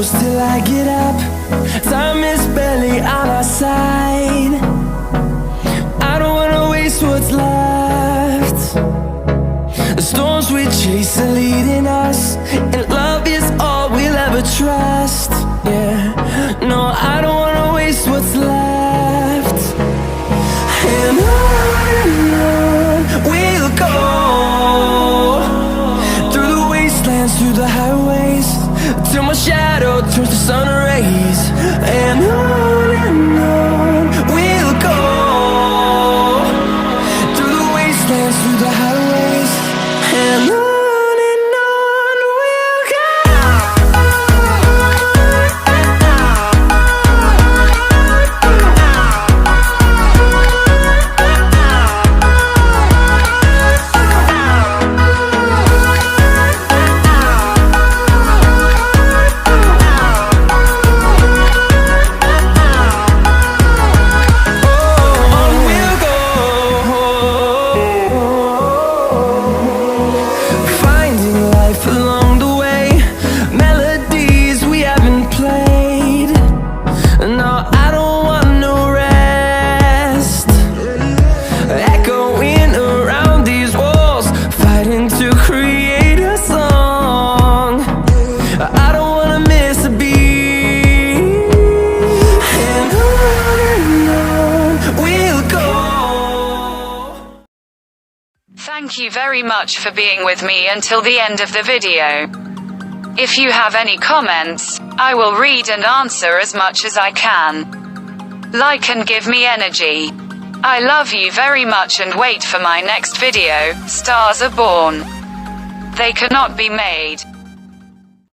close till I get up. Time is barely on our side. I don't wanna waste what's left. The storms we chase are leading us, and love is all we'll ever trust. Yeah, no, I don't wanna waste what's left. And on we'll go, through the wastelands, through the highways, till my shadow turns to sun rays. And on we'll go, through the wastelands, through the highways, and on we'll go. Thank you very much for being with me until the end of the video. If you have any comments, I will read and answer as much as I can. Like and give me energy. I love you very much and wait for my next video. Stars are born. They cannot be made.